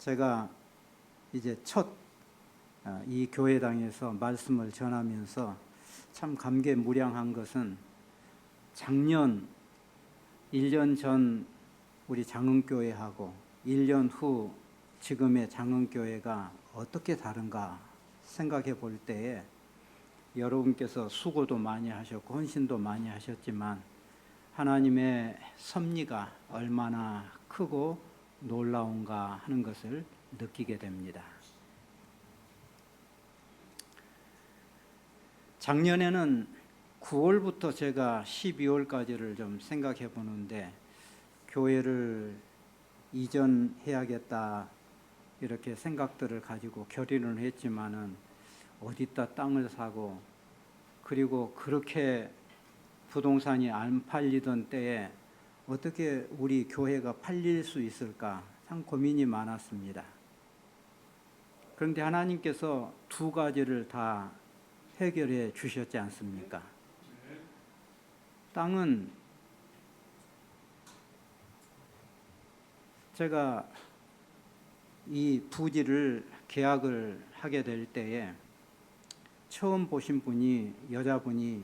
제가 이제 이 교회당에서 말씀을 전하면서 참 감개무량한 것은 작년 1년 전 우리 장흥교회하고 1년 후 지금의 장흥교회가 어떻게 다른가 생각해 볼 때에 여러분께서 수고도 많이 하셨고 헌신도 많이 하셨지만 하나님의 섭리가 얼마나 크고 놀라운가 하는 것을 느끼게 됩니다. 작년에는 9월부터 제가 12월까지를 좀 생각해 보는데 교회를 이전해야겠다 이렇게 생각들을 가지고 결의를 했지만은 어디다 땅을 사고 그리고 그렇게 부동산이 안 팔리던 때에 어떻게 우리 교회가 팔릴 수 있을까 참 고민이 많았습니다. 그런데 하나님께서 두 가지를 다 해결해 주셨지 않습니까? 땅은 제가 이 부지를 계약을 하게 될 때에 처음 보신 분이 여자분이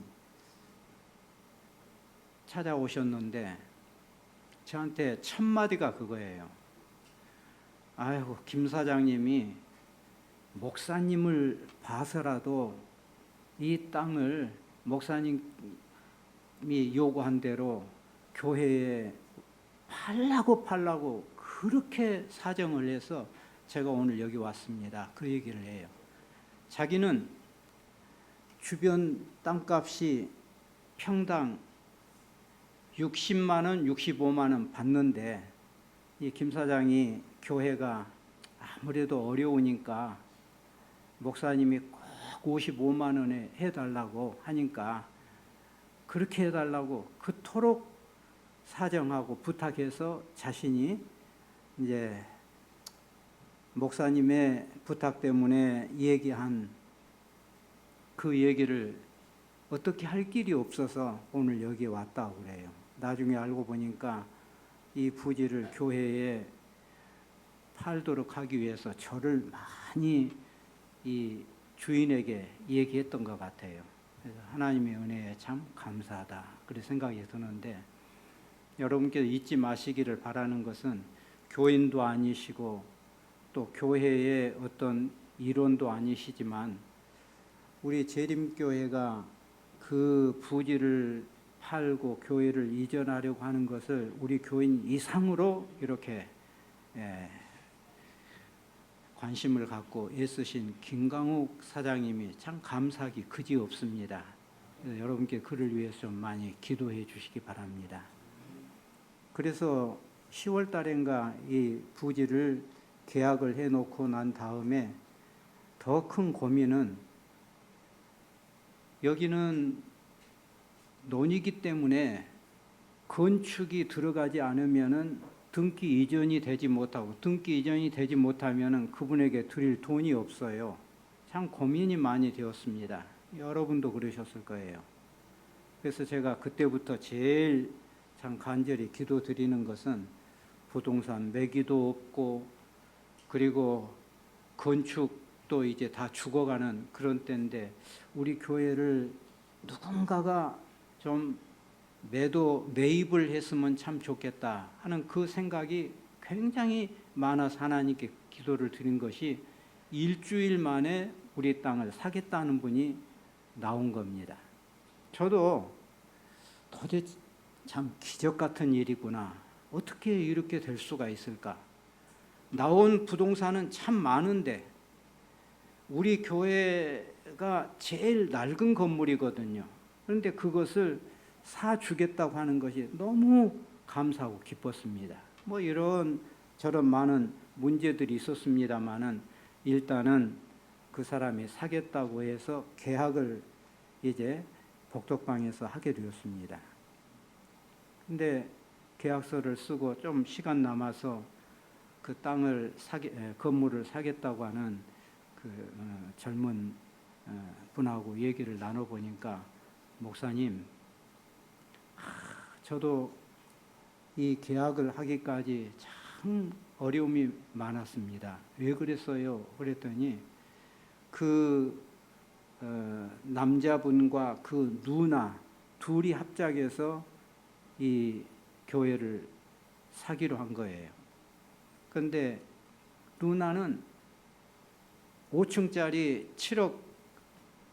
찾아오셨는데 저한테 첫 마디가 그거예요. 아이고, 김 사장님이 목사님을 봐서라도 이 땅을 목사님이 요구한 대로 교회에 팔라고 그렇게 사정을 해서 제가 오늘 여기 왔습니다. 그 얘기를 해요. 자기는 주변 땅값이 평당 60만 원, 65만 원 받는데 이 김 사장이 교회가 아무래도 어려우니까 목사님이 꼭 55만 원에 해달라고 하니까 그렇게 해달라고 그토록 사정하고 부탁해서 자신이 이제 목사님의 부탁 때문에 얘기한 그 얘기를 어떻게 할 길이 없어서 오늘 여기 왔다고 그래요. 나중에 알고 보니까 이 부지를 교회에 팔도록 하기 위해서 저를 많이 이 주인에게 얘기했던 것 같아요. 그래서 하나님의 은혜에 참 감사하다 그런 생각이 드는데 여러분께서 잊지 마시기를 바라는 것은 교인도 아니시고 또 교회의 어떤 일원도 아니시지만 우리 재림교회가 그 부지를 팔고 교회를 이전하려고 하는 것을 우리 교인 이상으로 이렇게 관심을 갖고 애쓰신 김강욱 사장님이 참 감사하기 그지없습니다. 여러분께 그를 위해서 좀 많이 기도해 주시기 바랍니다. 그래서 10월 달인가 이 부지를 계약을 해놓고 난 다음에 더 큰 고민은 여기는 논이기 때문에 건축이 들어가지 않으면은 등기 이전이 되지 못하고 등기 이전이 되지 못하면은 그분에게 드릴 돈이 없어요. 참 고민이 많이 되었습니다. 여러분도 그러셨을 거예요. 그래서 제가 그때부터 제일 참 간절히 기도드리는 것은 부동산 매기도 없고 그리고 건축도 이제 다 죽어가는 그런 때인데 우리 교회를 누군가가 좀 매입을 했으면 참 좋겠다 하는 그 생각이 굉장히 많아서 하나님께 기도를 드린 것이 일주일 만에 우리 땅을 사겠다는 분이 나온 겁니다. 저도 도대체 참 기적 같은 일이구나. 어떻게 이렇게 될 수가 있을까? 나온 부동산은 참 많은데 우리 교회가 제일 낡은 건물이거든요. 그런데 그것을 사주겠다고 하는 것이 너무 감사하고 기뻤습니다. 뭐 이런 저런 많은 문제들이 있었습니다만은 일단은 그 사람이 사겠다고 해서 계약을 이제 복덕방에서 하게 되었습니다. 근데 계약서를 쓰고 좀 시간 남아서 그 건물을 사겠다고 하는 그 젊은 분하고 얘기를 나눠보니까 목사님, 저도 이 계약을 하기까지 참 어려움이 많았습니다. 왜 그랬어요? 그랬더니 그 남자분과 그 누나 둘이 합작해서 이 교회를 사기로 한 거예요. 그런데 누나는 5층짜리 7억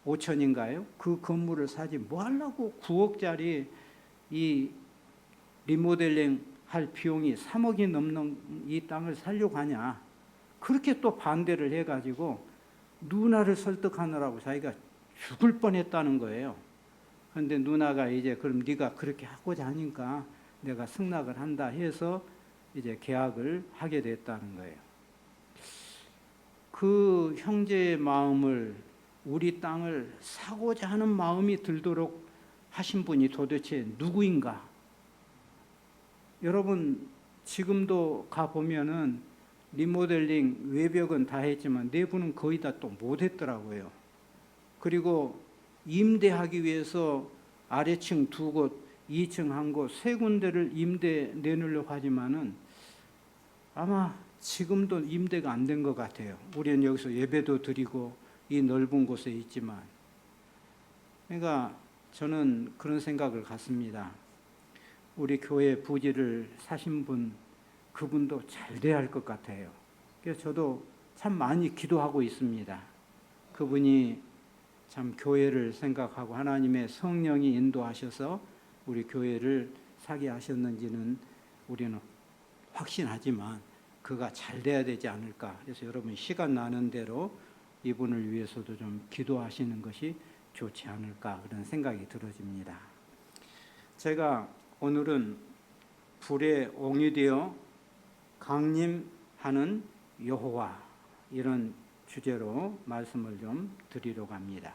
5천인가요? 그 건물을 사지 뭐 하려고 9억짜리 이 리모델링 할 비용이 3억이 넘는 이 땅을 사려고 하냐. 그렇게 또 반대를 해가지고 누나를 설득하느라고 자기가 죽을 뻔했다는 거예요. 그런데 누나가 이제 그럼 네가 그렇게 하고자 하니까 내가 승낙을 한다 해서 이제 계약을 하게 됐다는 거예요. 그 형제의 마음을, 우리 땅을 사고자 하는 마음이 들도록 하신 분이 도대체 누구인가? 여러분 지금도 가보면은 리모델링 외벽은 다 했지만 내부는 거의 다 또 못했더라고요. 그리고 임대하기 위해서 아래층 2곳, 2층 1곳, 3군데를 임대 내놓으려고 하지만은 아마 지금도 임대가 안 된 것 같아요. 우리는 여기서 예배도 드리고 이 넓은 곳에 있지만. 그러니까 저는 그런 생각을 갖습니다. 우리 교회 부지를 사신 분, 그분도 잘 돼야 할 것 같아요. 그래서 저도 참 많이 기도하고 있습니다. 그분이 참 교회를 생각하고 하나님의 성령이 인도하셔서 우리 교회를 사게 하셨는지는 우리는 확신하지만 그가 잘 돼야 되지 않을까. 그래서 여러분 시간 나는 대로 이분을 위해서도 좀 기도하시는 것이 좋지 않을까 그런 생각이 들어집니다. 제가 오늘은 불에 옹이 되어 강림하는 여호와 이런 주제로 말씀을 좀 드리려고 합니다.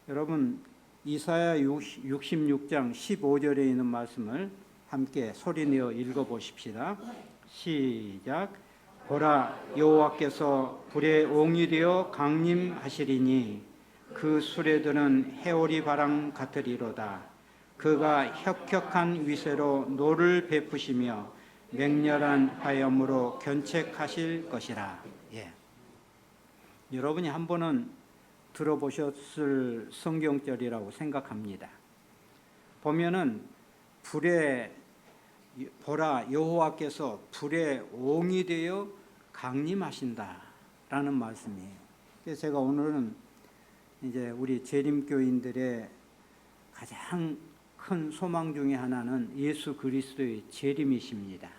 여러분 이사야 66장 15절에 있는 말씀을 함께 소리내어 읽어보십시다. 시작. 보라 여호와께서 불에 옹이 되어 강림하시리니 그 수레들은 해오리 바람 같으리로다. 그가 혁혁한 위세로 노를 베푸시며 맹렬한 화염으로 견책하실 것이라. 예. 여러분이 한 번은 들어보셨을 성경절이라고 생각합니다. 보면은 불에 보라 여호와께서 불에 옹이 되어 강림하신다라는 말씀이에요. 그래서 제가 오늘은 이제 우리 재림교인들의 가장 큰 소망 중에 하나는 예수 그리스도의 재림이십니다.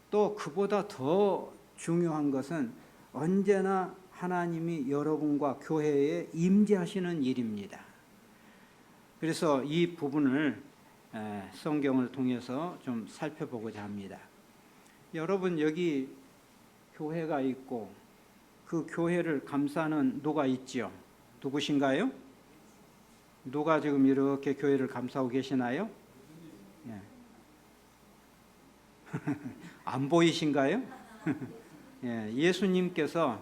또 그보다 더 중요한 것은 언제나 하나님이 여러분과 교회에 임재하시는 일입니다. 그래서 이 부분을 성경을 통해서 좀 살펴보고자 합니다. 여러분 여기 교회가 있고 그 교회를 감싸는 누가 있지요? 누구신가요? 누가 지금 이렇게 교회를 감싸고 계시나요? 예. 안 보이신가요? 예, 예수님께서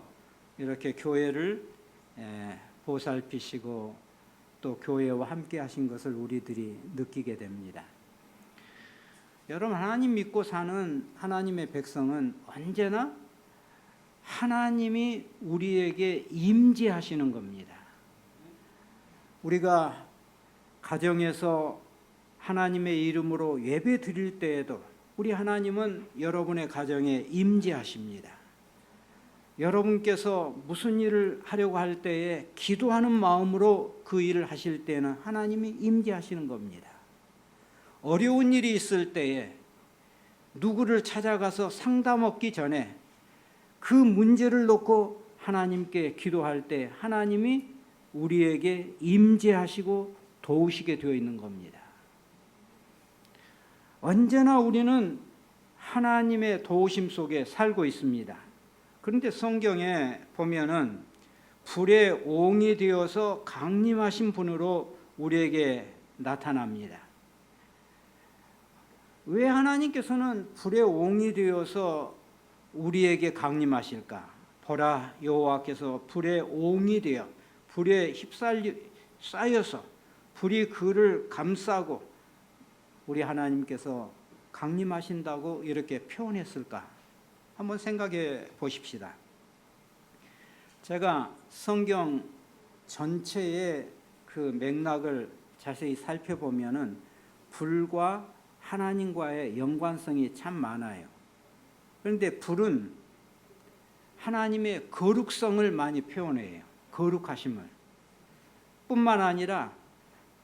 이렇게 교회를 보살피시고 또 교회와 함께 하신 것을 우리들이 느끼게 됩니다. 여러분 하나님 믿고 사는 하나님의 백성은 언제나 하나님이 우리에게 임재하시는 겁니다. 우리가 가정에서 하나님의 이름으로 예배 드릴 때에도 우리 하나님은 여러분의 가정에 임재하십니다. 여러분께서 무슨 일을 하려고 할 때에 기도하는 마음으로 그 일을 하실 때는 하나님이 임재하시는 겁니다. 어려운 일이 있을 때에 누구를 찾아가서 상담 얻기 전에 그 문제를 놓고 하나님께 기도할 때 하나님이 우리에게 임재하시고 도우시게 되어 있는 겁니다. 언제나 우리는 하나님의 도우심 속에 살고 있습니다. 그런데 성경에 보면은 불에 옹이 되어서 강림하신 분으로 우리에게 나타납니다. 왜 하나님께서는 불에 옹이 되어서 우리에게 강림하실까? 보라 여호와께서 불에 옹이 되어 불에 쌓여서 불이 그를 감싸고 우리 하나님께서 강림하신다고 이렇게 표현했을까? 한번 생각해 보십시다. 제가 성경 전체의 그 맥락을 자세히 살펴보면은 불과 하나님과의 연관성이 참 많아요. 그런데 불은 하나님의 거룩성을 많이 표현해요. 거룩하심을. 뿐만 아니라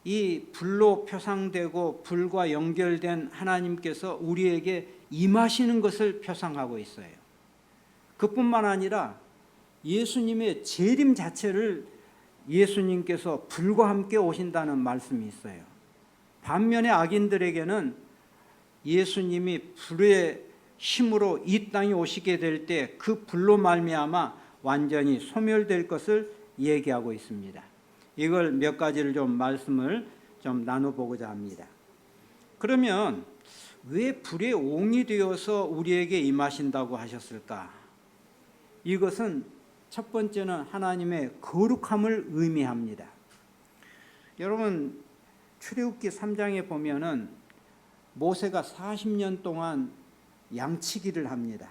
이 불로 표상되고 불과 연결된 하나님께서 우리에게 임하시는 것을 표상하고 있어요. 그뿐만 아니라 예수님의 재림 자체를 예수님께서 불과 함께 오신다는 말씀이 있어요. 반면에 악인들에게는 예수님이 불의 힘으로 이 땅에 오시게 될 때 그 불로 말미암아 완전히 소멸될 것을 얘기하고 있습니다. 이걸 몇 가지를 좀 말씀을 좀 나눠보고자 합니다. 그러면 왜 불의 옹이 되어서 우리에게 임하신다고 하셨을까? 이것은 첫 번째는 하나님의 거룩함을 의미합니다. 여러분 출애굽기 3장에 보면은 모세가 40년 동안 양치기를 합니다.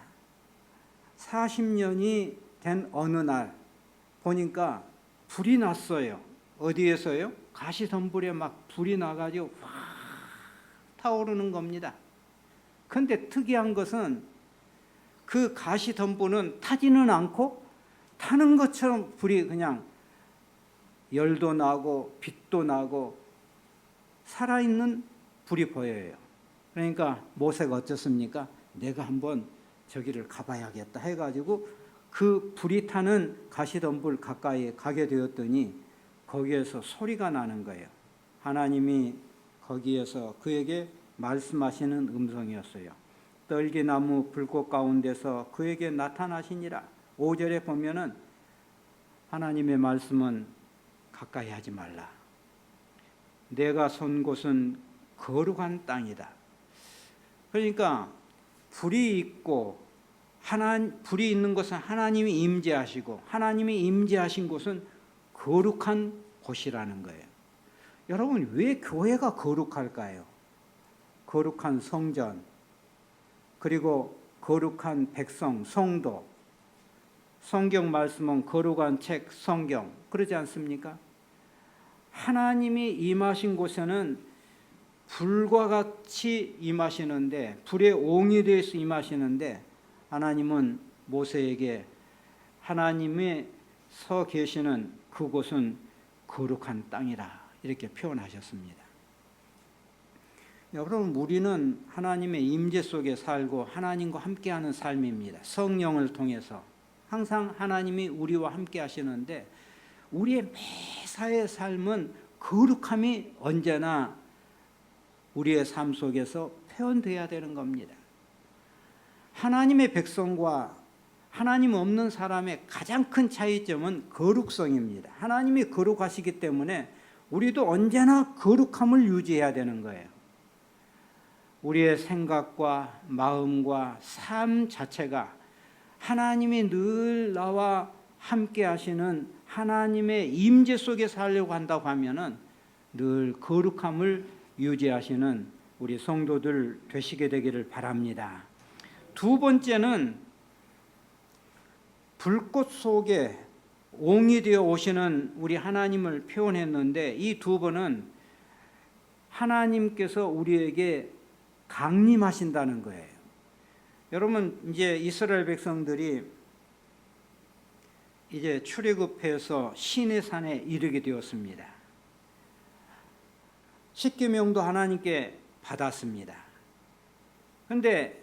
40년이 된 어느 날 보니까 불이 났어요. 어디에서요? 가시덤불에 막 불이 나가지고 확 타오르는 겁니다. 그런데 특이한 것은 그 가시덤불은 타지는 않고 타는 것처럼 불이 그냥 열도 나고 빛도 나고 살아있는 불이 보여요. 그러니까 모세가 어쩌습니까? 내가 한번 저기를 가봐야겠다 해가지고 그 불이 타는 가시덤불 가까이에 가게 되었더니 거기에서 소리가 나는 거예요. 하나님이 거기에서 그에게 말씀하시는 음성이었어요. 떨기나무 불꽃 가운데서 그에게 나타나시니라. 5절에 보면은 하나님의 말씀은 가까이 하지 말라. 내가 선 곳은 거룩한 땅이다. 그러니까 불이 있고 불이 있는 곳은 하나님이 임재하시고 하나님이 임재하신 곳은 거룩한 곳이라는 거예요. 여러분 왜 교회가 거룩할까요? 거룩한 성전, 그리고 거룩한 백성, 성도, 성경 말씀은 거룩한 책, 성경, 그러지 않습니까? 하나님이 임하신 곳에는 불과 같이 임하시는데, 불의 옹이 되어서 임하시는데, 하나님은 모세에게 하나님이 서 계시는 그곳은 거룩한 땅이라 이렇게 표현하셨습니다. 여러분 우리는 하나님의 임재 속에 살고 하나님과 함께하는 삶입니다. 성령을 통해서 항상 하나님이 우리와 함께 하시는데 우리의 매사의 삶은 거룩함이 언제나 우리의 삶 속에서 표현되어야 되는 겁니다. 하나님의 백성과 하나님 없는 사람의 가장 큰 차이점은 거룩성입니다. 하나님이 거룩하시기 때문에 우리도 언제나 거룩함을 유지해야 되는 거예요. 우리의 생각과 마음과 삶 자체가 하나님이 늘 나와 함께 하시는 하나님의 임재 속에 살려고 한다고 하면은 늘 거룩함을 유지하시는 우리 성도들 되시게 되기를 바랍니다. 두 번째는 불꽃 속에 옹이 되어 오시는 우리 하나님을 표현했는데 이 두 번은 하나님께서 우리에게 강림하신다는 거예요. 여러분 이제 이스라엘 백성들이 이제 출애굽해서 시내산에 이르게 되었습니다. 십계명도 하나님께 받았습니다. 그런데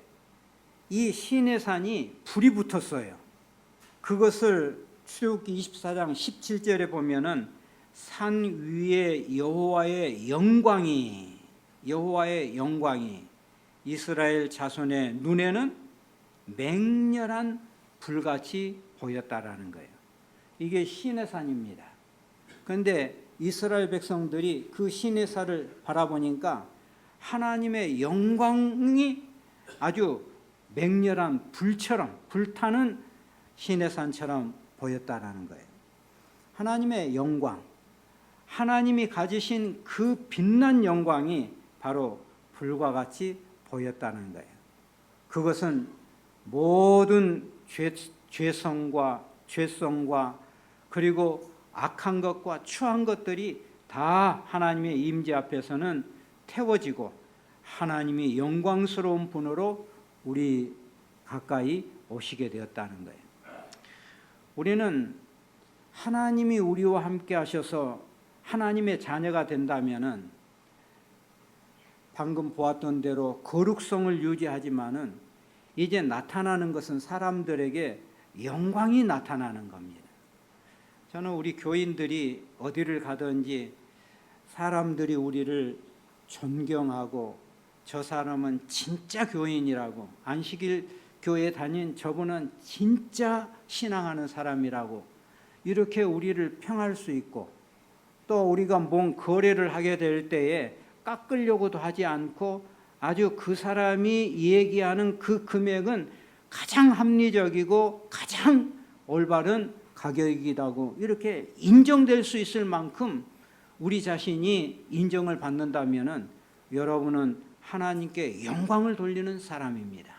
이 시내산이 불이 붙었어요. 그것을 출애굽기 24장 17절에 보면은 산 위에 여호와의 영광이 이스라엘 자손의 눈에는 맹렬한 불같이 보였다라는 거예요. 이게 시내산입니다. 그런데 이스라엘 백성들이 그 시내산을 바라보니까 하나님의 영광이 아주 맹렬한 불처럼 불타는 시내산처럼 보였다라는 거예요. 하나님의 영광, 하나님이 가지신 그 빛난 영광이 바로 불과 같이 보였다는 거예요. 그것은 모든 죄성과 그리고 악한 것과 추한 것들이 다 하나님의 임재 앞에서는 태워지고 하나님이 영광스러운 분으로 우리 가까이 오시게 되었다는 거예요. 우리는 하나님이 우리와 함께 하셔서 하나님의 자녀가 된다면은 방금 보았던 대로 거룩성을 유지하지만은 이제 나타나는 것은 사람들에게 영광이 나타나는 겁니다. 저는 우리 교인들이 어디를 가든지 사람들이 우리를 존경하고 저 사람은 진짜 교인이라고, 안식일 교회 다닌 저분은 진짜 신앙하는 사람이라고 이렇게 우리를 평할 수 있고, 또 우리가 뭔 거래를 하게 될 때에 깎으려고도 하지 않고 아주 그 사람이 얘기하는 그 금액은 가장 합리적이고 가장 올바른 가격이라고 이렇게 인정될 수 있을 만큼 우리 자신이 인정을 받는다면은 여러분은 하나님께 영광을 돌리는 사람입니다.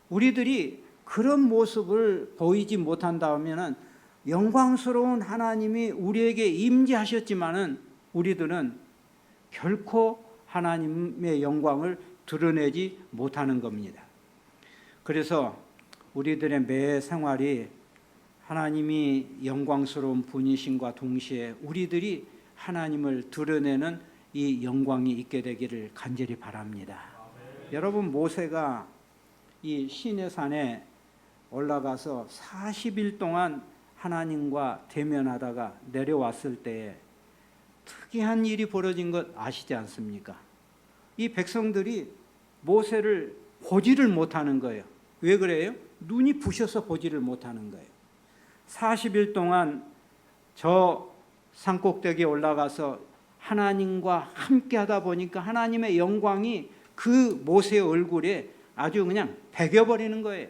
우리들이 그런 모습을 보이지 못한다면은 영광스러운 하나님이 우리에게 임재하셨지만은 우리들은 결코 하나님의 영광을 드러내지 못하는 겁니다. 그래서 우리들의 매 생활이 하나님이 영광스러운 분이심과 동시에 우리들이 하나님을 드러내는 이 영광이 있게 되기를 간절히 바랍니다. 여러분, 모세가 이 시내산에 올라가서 40일 동안 하나님과 대면하다가 내려왔을 때에 특이한 일이 벌어진 것 아시지 않습니까? 이 백성들이 모세를 보지를 못하는 거예요. 왜 그래요? 눈이 부셔서 보지를 못하는 거예요. 40일 동안 저 산꼭대기에 올라가서 하나님과 함께 하다 보니까 하나님의 영광이 그 모세의 얼굴에 아주 그냥 배겨버리는 거예요.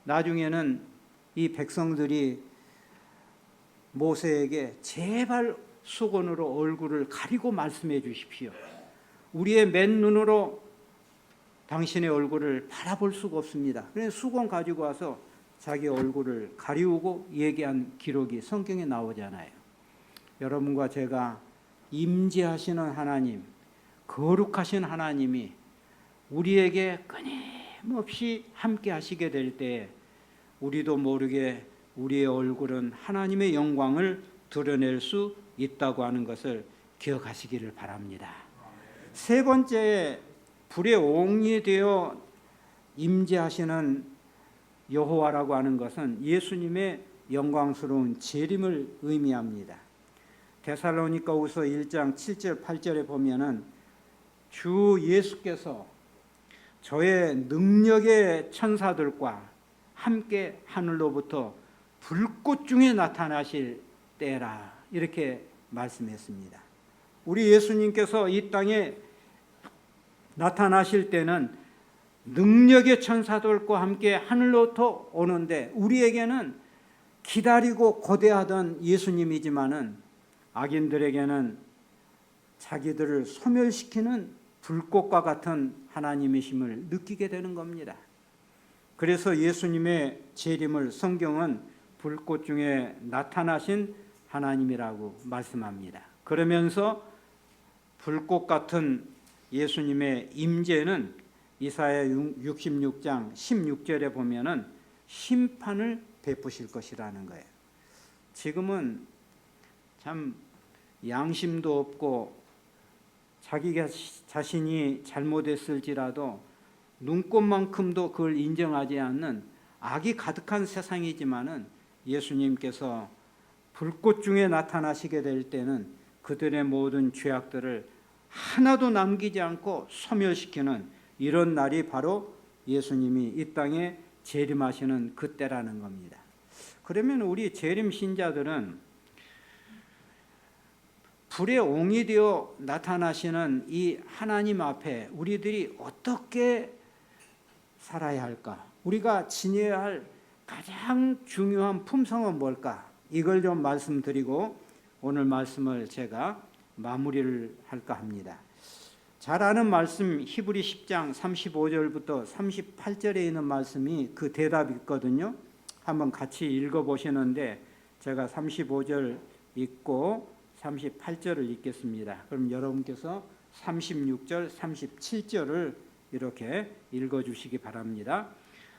나중에는 이 백성들이 모세에게 제발 수건으로 얼굴을 가리고 말씀해 주십시오. 우리의 맨눈으로 당신의 얼굴을 바라볼 수가 없습니다. 그래서 수건 가지고 와서 자기 얼굴을 가리우고 얘기한 기록이 성경에 나오잖아요. 여러분과 제가 임재하시는 하나님, 거룩하신 하나님이 우리에게 끊임없이 함께 하시게 될 때 우리도 모르게 우리의 얼굴은 하나님의 영광을 드러낼 수 있다고 하는 것을 기억하시기를 바랍니다. 세 번째, 불의 옹이 되어 임재하시는 여호와라고 하는 것은 예수님의 영광스러운 재림을 의미합니다. 데살로니가후서 1장 7절 8절에 보면은 주 예수께서 저의 능력의 천사들과 함께 하늘로부터 불꽃 중에 나타나실 때라, 이렇게 말씀했습니다. 우리 예수님께서 이 땅에 나타나실 때는 능력의 천사들과 함께 하늘로부터 오는데 우리에게는 기다리고 고대하던 예수님이지만은 악인들에게는 자기들을 소멸시키는 불꽃과 같은 하나님이심을 느끼게 되는 겁니다. 그래서 예수님의 재림을 성경은 불꽃 중에 나타나신 하나님이라고 말씀합니다. 그러면서 불꽃 같은 예수님의 임재는 이사야 66장 16절에 보면은 심판을 베푸실 것이라는 거예요. 지금은 참 양심도 없고 자기 자신이 잘못했을지라도 눈꽃만큼도 그걸 인정하지 않는 악이 가득한 세상이지만은 예수님께서 불꽃 중에 나타나시게 될 때는 그들의 모든 죄악들을 하나도 남기지 않고 소멸시키는 이런 날이 바로 예수님이 이 땅에 재림하시는 그때라는 겁니다. 그러면 우리 재림 신자들은 불의 옹이 되어 나타나시는 이 하나님 앞에 우리들이 어떻게 살아야 할까? 우리가 지녀야 할 가장 중요한 품성은 뭘까? 이걸 좀 말씀드리고 오늘 말씀을 제가 마무리를 할까 합니다. 잘 아는 말씀 히브리 10장 35절부터 38절에 있는 말씀이 그 대답이 있거든요. 한번 같이 읽어보시는데 제가 35절 읽고 38절을 읽겠습니다. 그럼 여러분께서 36절, 37절을 이렇게 읽어주시기 바랍니다.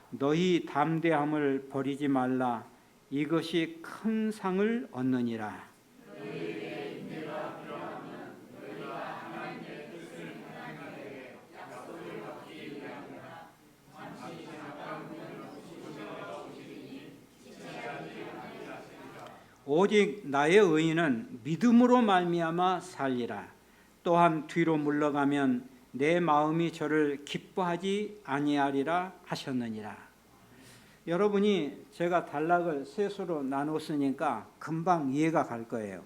너희 담대함을 버리지 말라. 이것이 큰 상을 얻느니라. 오직 나의 의인은 믿음으로 말미암아 살리라. 또한 뒤로 물러가면 내 마음이 저를 기뻐하지 아니하리라 하셨느니라. 여러분이 제가 단락을 셋으로 나눴으니까 금방 이해가 갈 거예요.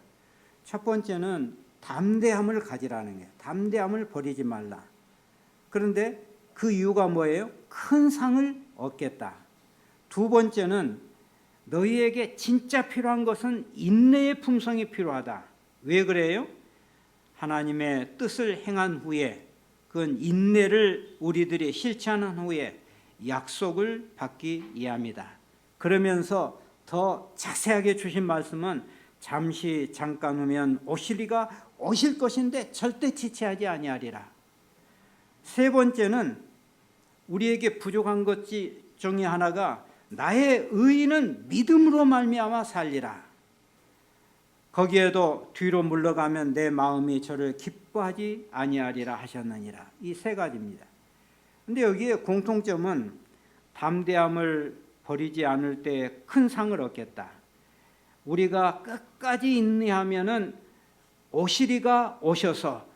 첫 번째는 담대함을 가지라는 거예요. 담대함을 버리지 말라. 그런데 그 이유가 뭐예요? 큰 상을 얻겠다. 두 번째는 너희에게 진짜 필요한 것은 인내의 품성이 필요하다. 왜 그래요? 하나님의 뜻을 행한 후에 그건 인내를 우리들이 실천한 후에 약속을 받기 위함이다. 그러면서 더 자세하게 주신 말씀은 잠시 잠깐 후면 오시리가 오실 것인데 절대 지체하지 아니하리라. 세 번째는 우리에게 부족한 것 중에 하나가 나의 의인은 믿음으로 말미암아 살리라. 거기에도 뒤로 물러가면 내 마음이 저를 기뻐하지 아니하리라 하셨느니라. 이 세 가지입니다. 근데 여기에 공통점은 담대함을 버리지 않을 때 큰 상을 얻겠다. 우리가 끝까지 인내하면은 오시리가 오셔서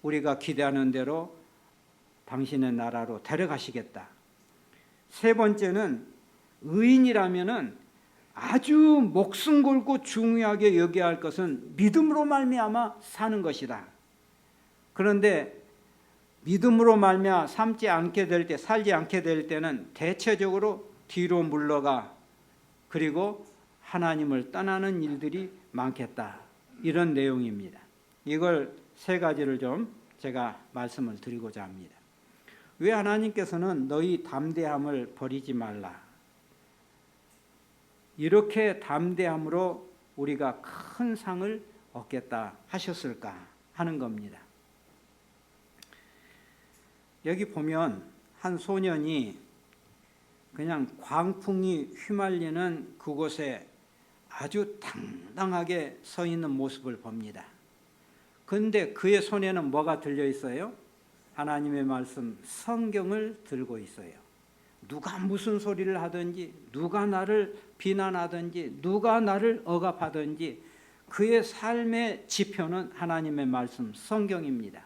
우리가 기대하는 대로 당신의 나라로 데려가시겠다. 세 번째는 의인이라면은 아주 목숨 걸고 중요하게 여겨야 할 것은 믿음으로 말미암아 사는 것이다. 그런데 믿음으로 말미암아 살지 않게 될 때는 대체적으로 뒤로 물러가 그리고 하나님을 떠나는 일들이 많겠다. 이런 내용입니다. 이걸 세 가지를 좀 제가 말씀을 드리고자 합니다. 왜 하나님께서는 너희 담대함을 버리지 말라. 이렇게 담대함으로 우리가 큰 상을 얻겠다 하셨을까 하는 겁니다. 여기 보면 한 소년이 그냥 광풍이 휘말리는 그곳에 아주 당당하게 서 있는 모습을 봅니다. 그런데 그의 손에는 뭐가 들려 있어요? 하나님의 말씀 성경을 들고 있어요. 누가 무슨 소리를 하든지 누가 나를 비난하든지 누가 나를 억압하든지 그의 삶의 지표는 하나님의 말씀 성경입니다.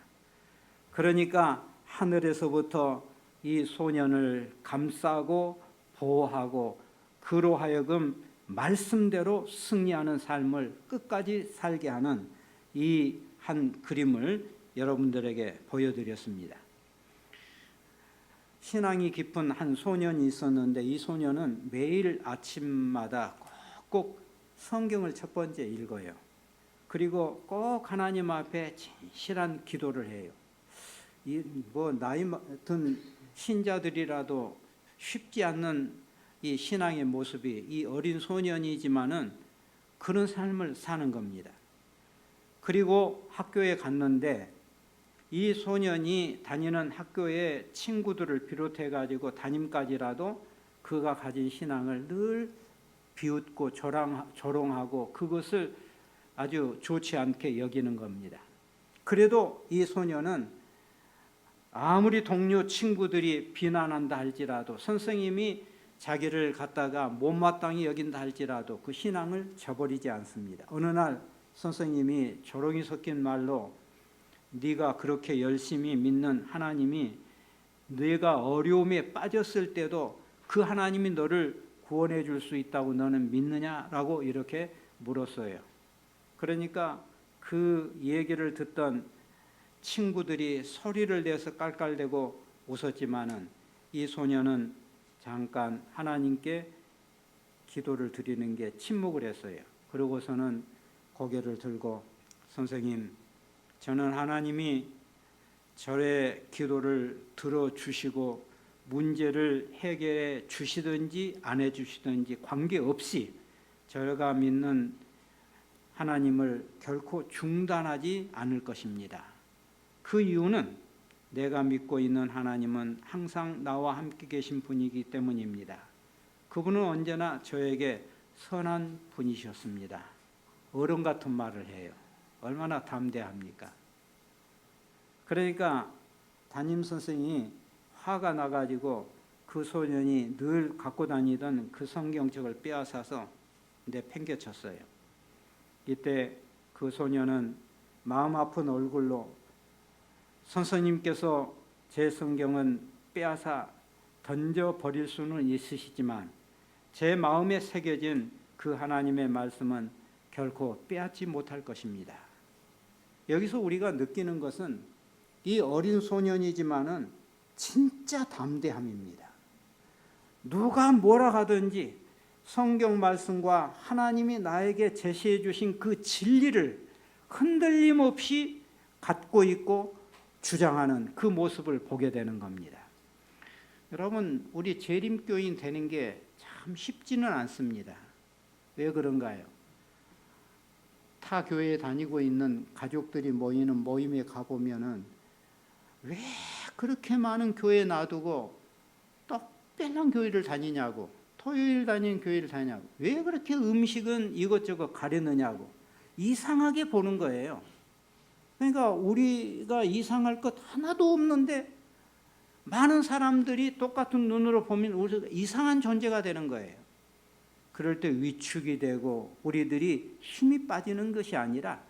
그러니까 하늘에서부터 이 소년을 감싸고 보호하고 그로 하여금 말씀대로 승리하는 삶을 끝까지 살게 하는 이 한 그림을 여러분들에게 보여드렸습니다. 신앙이 깊은 한 소년이 있었는데 이 소년은 매일 아침마다 꼭 성경을 첫 번째 읽어요. 그리고 꼭 하나님 앞에 진실한 기도를 해요. 나이 든 신자들이라도 쉽지 않는 이 신앙의 모습이 이 어린 소년이지만은 그런 삶을 사는 겁니다. 그리고 학교에 갔는데 이 소년이 다니는 학교의 친구들을 비롯해 가지고 담임까지라도 그가 가진 신앙을 늘 비웃고 조롱하고 그것을 아주 좋지 않게 여기는 겁니다. 그래도 이 소년은 아무리 동료 친구들이 비난한다 할지라도 선생님이 자기를 갖다가 못마땅히 여긴다 할지라도 그 신앙을 저버리지 않습니다. 어느 날 선생님이 조롱이 섞인 말로 네가 그렇게 열심히 믿는 하나님이 네가 어려움에 빠졌을 때도 그 하나님이 너를 구원해 줄 수 있다고 너는 믿느냐라고 이렇게 물었어요. 그러니까 그 얘기를 듣던 친구들이 소리를 내서 깔깔대고 웃었지만은 이 소년은 잠깐 하나님께 기도를 드리는 게 침묵을 했어요. 그러고서는 고개를 들고 선생님 저는 하나님이 저의 기도를 들어주시고 문제를 해결해 주시든지 안 해주시든지 관계없이 저가 믿는 하나님을 결코 중단하지 않을 것입니다. 그 이유는 내가 믿고 있는 하나님은 항상 나와 함께 계신 분이기 때문입니다. 그분은 언제나 저에게 선한 분이셨습니다. 어른 같은 말을 해요. 얼마나 담대합니까? 그러니까 담임 선생이 화가 나가지고 그 소년이 늘 갖고 다니던 그 성경책을 빼앗아서 내팽개쳤어요. 이때 그 소년은 마음 아픈 얼굴로 선생님께서 제 성경은 빼앗아 던져버릴 수는 있으시지만 제 마음에 새겨진 그 하나님의 말씀은 결코 빼앗지 못할 것입니다. 여기서 우리가 느끼는 것은 이 어린 소년이지만은 진짜 담대함입니다. 누가 뭐라 하든지 성경 말씀과 하나님이 나에게 제시해 주신 그 진리를 흔들림 없이 갖고 있고 주장하는 그 모습을 보게 되는 겁니다. 여러분, 우리 재림교인 되는 게 참 쉽지는 않습니다. 왜 그런가요? 타 교회에 다니고 있는 가족들이 모이는 모임에 가보면은 왜 그렇게 많은 교회 놔두고 떡배랑 교회를 다니냐고, 토요일 다니는 교회를 다니냐고, 왜 그렇게 음식은 이것저것 가려느냐고 이상하게 보는 거예요. 그러니까 우리가 이상할 것 하나도 없는데 많은 사람들이 똑같은 눈으로 보면 우리가 이상한 존재가 되는 거예요. 그럴 때 위축이 되고 우리들이 힘이 빠지는 것이 아니라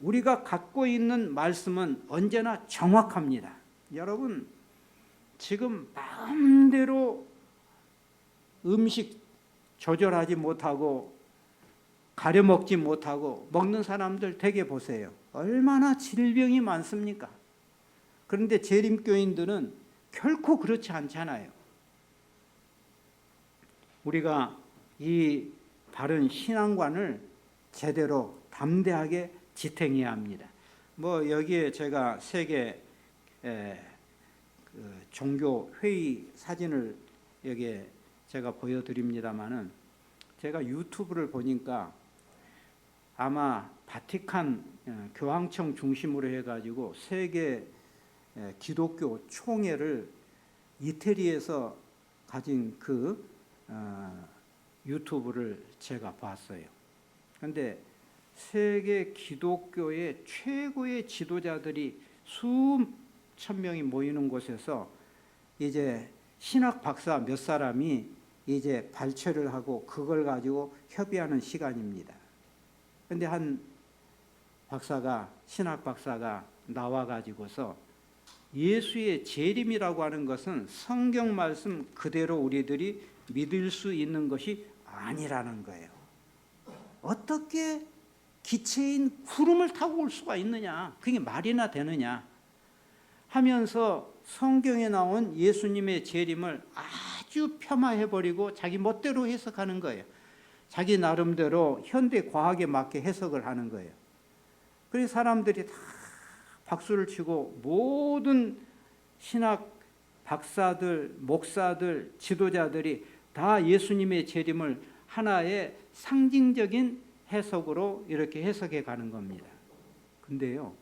우리가 갖고 있는 말씀은 언제나 정확합니다. 여러분, 지금 마음대로 음식 조절하지 못하고 가려 먹지 못하고 먹는 사람들 되게 보세요. 얼마나 질병이 많습니까? 그런데 재림교인들은 결코 그렇지 않잖아요. 우리가 이 바른 신앙관을 제대로 담대하게 지탱해야 합니다. 여기에 제가 세계 종교 회의 사진을 여기에 제가 보여드립니다만은 제가 유튜브를 보니까 아마 바티칸 교황청 중심으로 해가지고 세계 기독교 총회를 이태리에서 가진 그 유튜브를 제가 봤어요. 그런데 세계 기독교의 최고의 지도자들이 수천 명이 모이는 곳에서 이제 신학 박사 몇 사람이 이제 발췌를 하고 그걸 가지고 협의하는 시간입니다. 그런데 한 박사가, 신학 박사가 나와 가지고서 예수의 재림이라고 하는 것은 성경 말씀 그대로 우리들이 믿을 수 있는 것이 아니라는 거예요. 어떻게 기체인 구름을 타고 올 수가 있느냐? 그게 말이나 되느냐? 하면서 성경에 나온 예수님의 재림을 아주 폄하해버리고 자기 멋대로 해석하는 거예요. 자기 나름대로 현대 과학에 맞게 해석을 하는 거예요. 그래서 사람들이 다 박수를 치고 모든 신학 박사들, 목사들, 지도자들이 다 예수님의 재림을 하나의 상징적인 해석으로 이렇게 해석해 가는 겁니다. 근데요,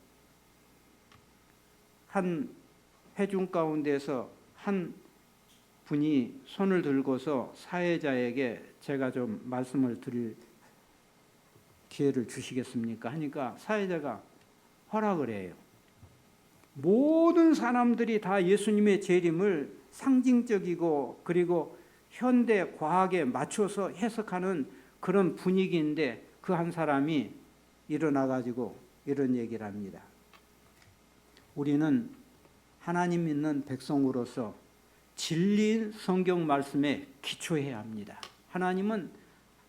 한 회중 가운데서 한 분이 손을 들고서 사회자에게 제가 좀 말씀을 드릴 기회를 주시겠습니까? 하니까 사회자가 허락을 해요. 모든 사람들이 다 예수님의 재림을 상징적이고 그리고 현대 과학에 맞춰서 해석하는 그런 분위기인데 그 한 사람이 일어나 가지고 이런 얘기를 합니다. 우리는 하나님 믿는 백성으로서 진리인 성경 말씀에 기초해야 합니다. 하나님은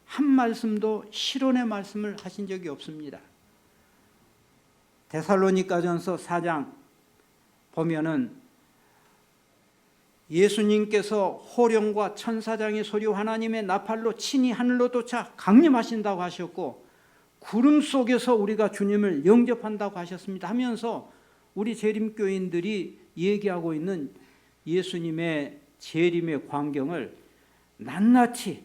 한 말씀도 실언의 말씀을 하신 적이 없습니다. 데살로니가전서 4장 보면은 예수님께서 호령과 천사장의 소리와 하나님의 나팔로 친히 하늘로 돋아 강림하신다고 하셨고 구름 속에서 우리가 주님을 영접한다고 하셨습니다 하면서 우리 재림교인들이 얘기하고 있는 예수님의 재림의 광경을 낱낱이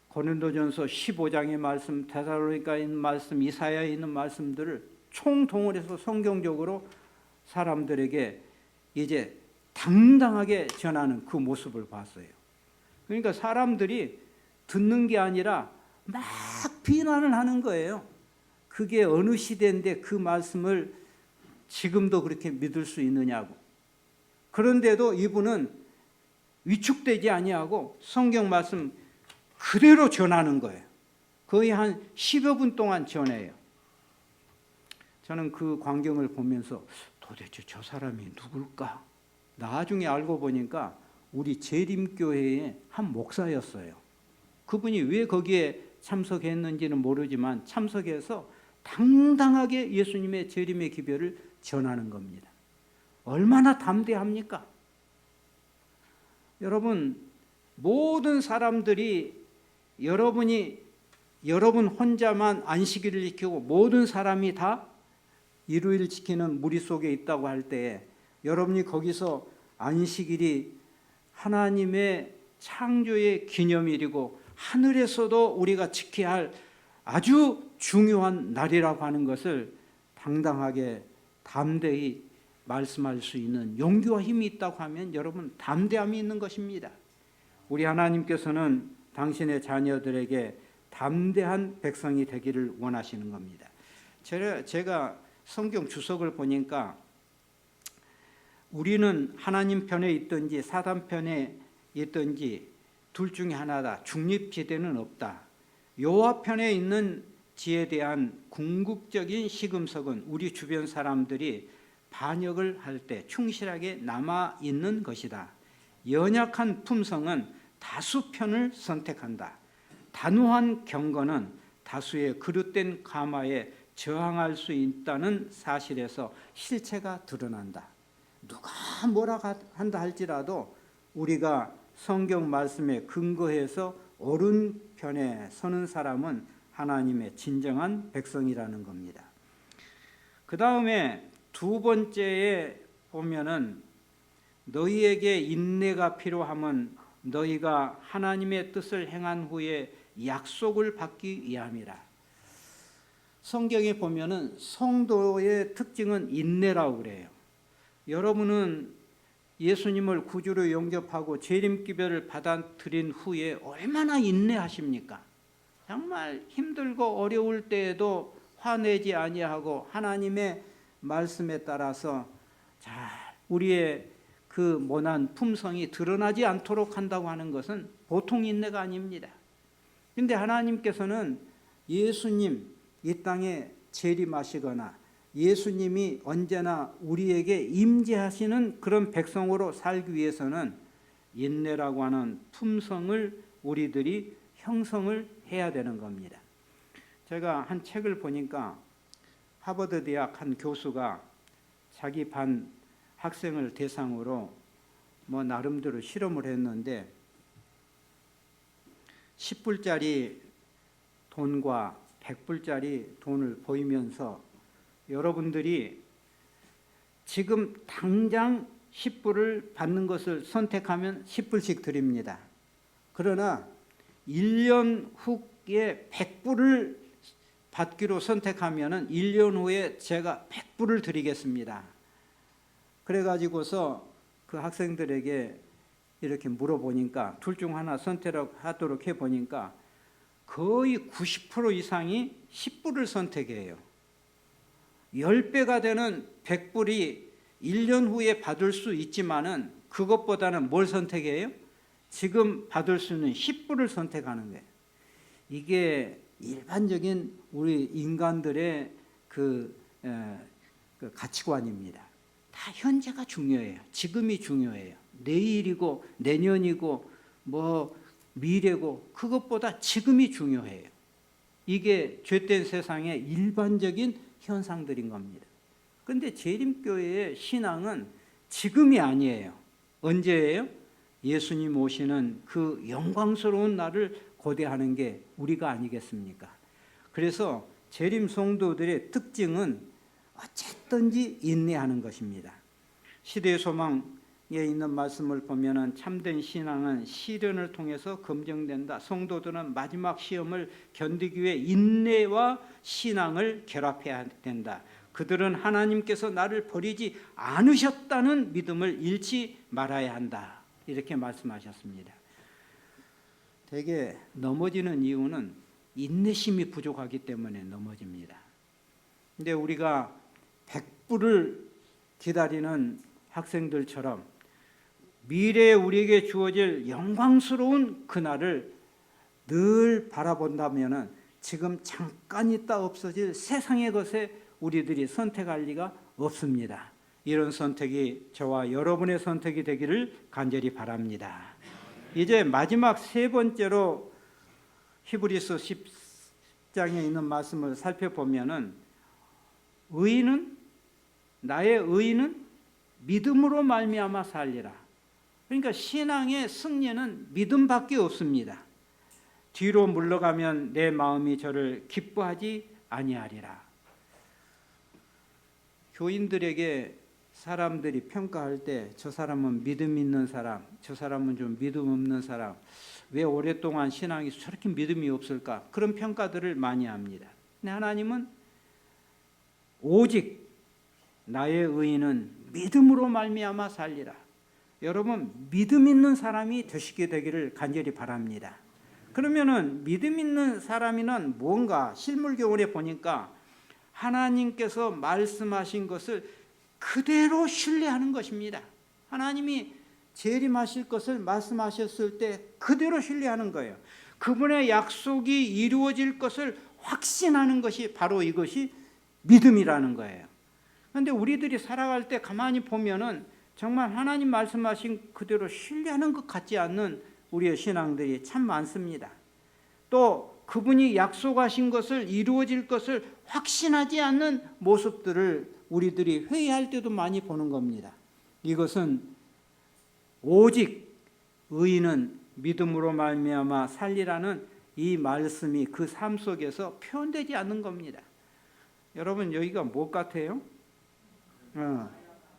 고린도전서 15장의 말씀, 데살로니가에 있는 말씀, 이사야에 있는 말씀들을 총동원해서 성경적으로 사람들에게 이제 당당하게 전하는 그 모습을 봤어요. 그러니까 사람들이 듣는 게 아니라 막 비난을 하는 거예요. 그게 어느 시대인데 그 말씀을 지금도 그렇게 믿을 수 있느냐고. 그런데도 이분은 위축되지 아니하고 성경 말씀 그대로 전하는 거예요. 거의 한 10여 분 동안 전해요. 저는 그 광경을 보면서 도대체 저 사람이 누굴까? 나중에 알고 보니까 우리 재림교회의 한 목사였어요. 그분이 왜 거기에 참석했는지는 모르지만 참석해서 당당하게 예수님의 재림의 기별을 전하는 겁니다. 얼마나 담대합니까? 여러분, 모든 사람들이 여러분 혼자만 안식일을 지키고 모든 사람이 다 일요일을 지키는 무리 속에 있다고 할 때에 여러분이 거기서 안식일이 하나님의 창조의 기념일이고 하늘에서도 우리가 지켜야 할 아주 중요한 날이라고 하는 것을 당당하게 담대히 말씀할 수 있는 용기와 힘이 있다고 하면 여러분 담대함이 있는 것입니다. 우리 하나님께서는 당신의 자녀들에게 담대한 백성이 되기를 원하시는 겁니다. 제가 성경 주석을 보니까 우리는 하나님 편에 있든지 사단 편에 있든지 둘 중에 하나다. 중립지대는 없다. 여호와 편에 있는 지에 대한 궁극적인 시금석은 우리 주변 사람들이 반역을 할 때 충실하게 남아있는 것이다. 연약한 품성은 다수 편을 선택한다. 단호한 경건은 다수의 그릇된 가마에 저항할 수 있다는 사실에서 실체가 드러난다. 누가 뭐라 한다 할지라도 우리가 성경 말씀에 근거해서 옳은 편에 서는 사람은 하나님의 진정한 백성이라는 겁니다. 그 다음에 두 번째에 보면은 너희에게 인내가 필요함은 너희가 하나님의 뜻을 행한 후에 약속을 받기 위함이라. 성경에 보면은 성도의 특징은 인내라고 그래요. 여러분은 예수님을 구주로 영접하고 재림기별을 받아들인 후에 얼마나 인내하십니까? 정말 힘들고 어려울 때에도 화내지 아니하고 하나님의 말씀에 따라서 잘 우리의 그 모난 품성이 드러나지 않도록 한다고 하는 것은 보통 인내가 아닙니다. 그런데 하나님께서는 예수님 이 땅에 재림하시거나 예수님이 언제나 우리에게 임재하시는 그런 백성으로 살기 위해서는 인내라고 하는 품성을 우리들이 형성을 해야 되는 겁니다. 제가 한 책을 보니까 하버드 대학 한 교수가 자기 반 학생을 대상으로 나름대로 실험을 했는데 10불짜리 돈과 100불짜리 돈을 보이면서 여러분들이 지금 당장 10불을 받는 것을 선택하면 10불씩 드립니다. 그러나 1년 후에 100불을 받기로 선택하면 1년 후에 제가 100불을 드리겠습니다. 그래가지고서 그 학생들에게 이렇게 물어보니까 둘 중 하나 선택하도록 해보니까 거의 90% 이상이 10불을 선택해요. 10배가 되는 100불이 1년 후에 받을 수 있지만은 그것보다는 뭘 선택해요? 지금 받을 수 있는 10불을 선택하는 거예요. 이게 일반적인 우리 인간들의 그 가치관입니다. 다 현재가 중요해요. 지금이 중요해요. 내일이고 내년이고 미래고 그것보다 지금이 중요해요. 이게 죄된 세상의 일반적인 현상들인 겁니다. 그런데 재림교회의 신앙은 지금이 아니에요. 언제예요? 예수님 오시는 그 영광스러운 날을 고대하는 게 우리가 아니겠습니까? 그래서 재림 성도들의 특징은 어쨌든지 인내하는 것입니다. 시대의 소망에 있는 말씀을 보면은 참된 신앙은 시련을 통해서 검증된다. 성도들은 마지막 시험을 견디기 위해 인내와 신앙을 결합해야 된다. 그들은 하나님께서 나를 버리지 않으셨다는 믿음을 잃지 말아야 한다. 이렇게 말씀하셨습니다. 대개 넘어지는 이유는 인내심이 부족하기 때문에 넘어집니다. 근데 우리가 100불을 기다리는 학생들처럼 미래에 우리에게 주어질 영광스러운 그날을 늘 바라본다면 지금 잠깐 있다 없어질 세상의 것에 우리들이 선택할 리가 없습니다. 이런 선택이 저와 여러분의 선택이 되기를 간절히 바랍니다. 이제 마지막 세 번째로 히브리서 10장에 있는 말씀을 살펴보면은 나의 의인은 믿음으로 말미암아 살리라. 그러니까 신앙의 승리는 믿음밖에 없습니다. 뒤로 물러가면 내 마음이 저를 기뻐하지 아니하리라. 교인들에게 사람들이 평가할 때 저 사람은 믿음 있는 사람, 저 사람은 좀 믿음 없는 사람, 왜 오랫동안 신앙이 저렇게 믿음이 없을까? 그런 평가들을 많이 합니다. 근데 하나님은 오직 나의 의인은 믿음으로 말미암아 살리라. 여러분 믿음 있는 사람이 되시게 되기를 간절히 바랍니다. 그러면은 믿음 있는 사람이란 뭔가 실물교훈에 보니까 하나님께서 말씀하신 것을 그대로 신뢰하는 것입니다. 하나님이 재림하실 것을 말씀하셨을 때 그대로 신뢰하는 거예요. 그분의 약속이 이루어질 것을 확신하는 것이 바로 이것이 믿음이라는 거예요. 그런데 우리들이 살아갈 때 가만히 보면은 정말 하나님 말씀하신 그대로 신뢰하는 것 같지 않는 우리의 신앙들이 참 많습니다. 또 그분이 약속하신 것을 이루어질 것을 확신하지 않는 모습들을 우리들이 회의할 때도 많이 보는 겁니다. 이것은 오직 의인은 믿음으로 말미암아 살리라는 이 말씀이 그 삶 속에서 표현되지 않는 겁니다. 여러분 여기가 뭐 같아요?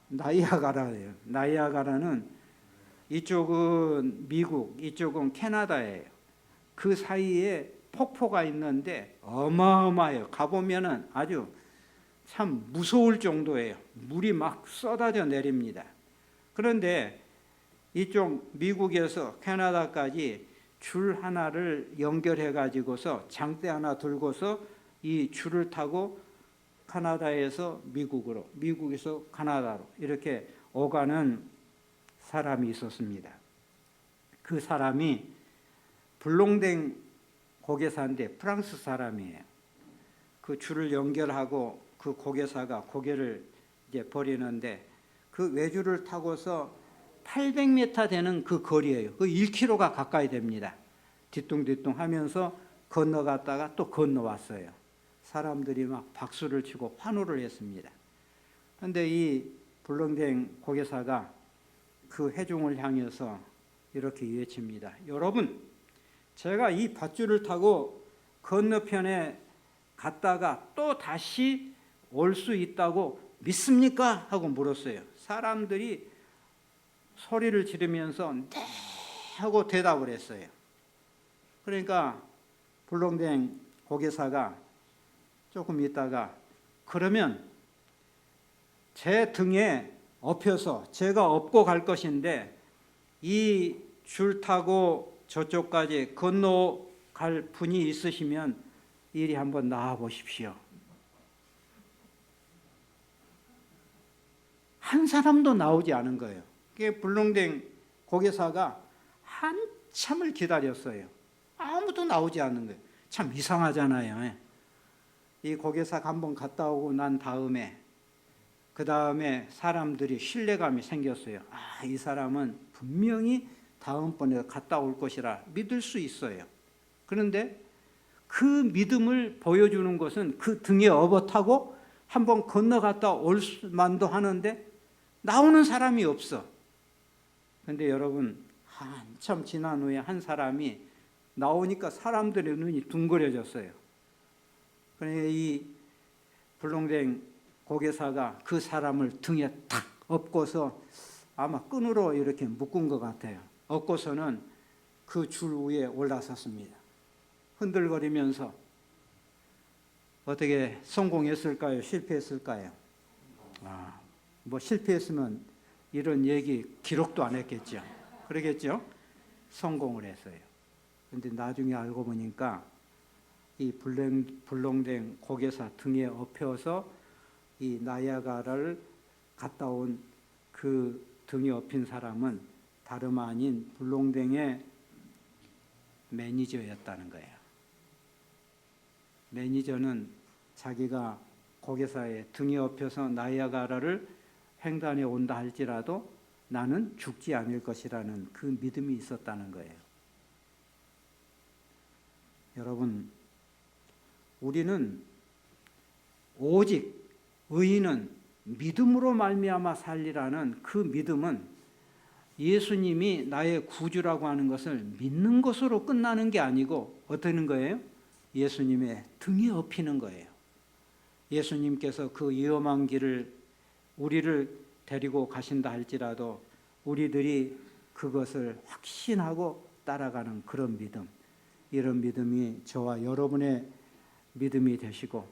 나이아가라예요. 나이아가라는 이쪽은 미국, 이쪽은 캐나다예요. 그 사이에 폭포가 있는데 어마어마해요. 가보면은 아주 참 무서울 정도예요. 물이 막 쏟아져 내립니다. 그런데 이쪽 미국에서 캐나다까지 줄 하나를 연결해 가지고서 장대 하나 들고서 이 줄을 타고 캐나다에서 미국으로, 미국에서 캐나다로 이렇게 오가는 사람이 있었습니다. 그 사람이 블롱댕 고개사인데 프랑스 사람이에요. 그 줄을 연결하고 그 고개사가 고개를 이제 버리는데 그 외줄을 타고서 800m 되는 그 거리예요. 그 1km가 가까이 됩니다. 뒤뚱뒤뚱 하면서 건너갔다가 또 건너왔어요. 사람들이 막 박수를 치고 환호를 했습니다. 그런데 이 블롱댕 고개사가 그 회중을 향해서 이렇게 외칩니다. 여러분, 제가 이 밧줄을 타고 건너편에 갔다가 또 다시 올 수 있다고 믿습니까? 하고 물었어요. 사람들이 소리를 지르면서 네 하고 대답을 했어요. 그러니까 블롱댕 고개사가 조금 있다가 그러면 제 등에 업혀서 제가 업고 갈 것인데 이 줄 타고 저쪽까지 건너갈 분이 있으시면 이리 한번 나와 보십시오. 한 사람도 나오지 않은 거예요. 그게 블롱댕 고개사가 한참을 기다렸어요. 아무도 나오지 않는 거예요. 참 이상하잖아요. 이 고개사가 한번 갔다 오고 난 다음에 그 다음에 사람들이 신뢰감이 생겼어요. 아, 이 사람은 분명히 다음번에 갔다 올 것이라 믿을 수 있어요. 그런데 그 믿음을 보여주는 것은 그 등에 업어 타고 한번 건너갔다 올 만도 하는데 나오는 사람이 없어. 그런데 여러분 한참 지난 후에 한 사람이 나오니까 사람들의 눈이 둥그려졌어요. 그러니까 이 불농된 고개사가 그 사람을 등에 탁 엎고서 아마 끈으로 이렇게 묶은 것 같아요. 엎고서는 그 줄 위에 올라섰습니다. 흔들거리면서 어떻게 성공했을까요? 실패했을까요? 뭐 실패했으면 이런 얘기 기록도 안 했겠죠. 그러겠죠? 성공을 했어요. 근데 나중에 알고 보니까 이 불농된 고개사 등에 엎혀서 이 나야가라를 갔다 온 그 등에 엎인 사람은 다름 아닌 불농댕의 매니저였다는 거예요. 매니저는 자기가 고개사의 등에 엎여서 나야가라를 횡단해 온다 할지라도 나는 죽지 않을 것이라는 그 믿음이 있었다는 거예요. 여러분, 우리는 오직 의인은 믿음으로 말미암아 살리라는 그 믿음은 예수님이 나의 구주라고 하는 것을 믿는 것으로 끝나는 게 아니고 어떠는 거예요? 예수님의 등에 엎이는 거예요. 예수님께서 그 위험한 길을 우리를 데리고 가신다 할지라도 우리들이 그것을 확신하고 따라가는 그런 믿음, 이런 믿음이 저와 여러분의 믿음이 되시고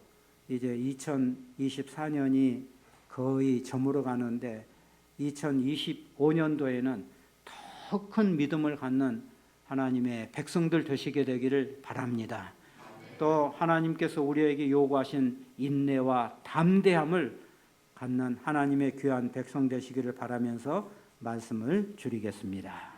이제 2024년이 거의 저물어 가는데 2025년도에는 더 큰 믿음을 갖는 하나님의 백성들 되시게 되기를 바랍니다. 또 하나님께서 우리에게 요구하신 인내와 담대함을 갖는 하나님의 귀한 백성 되시기를 바라면서 말씀을 줄이겠습니다.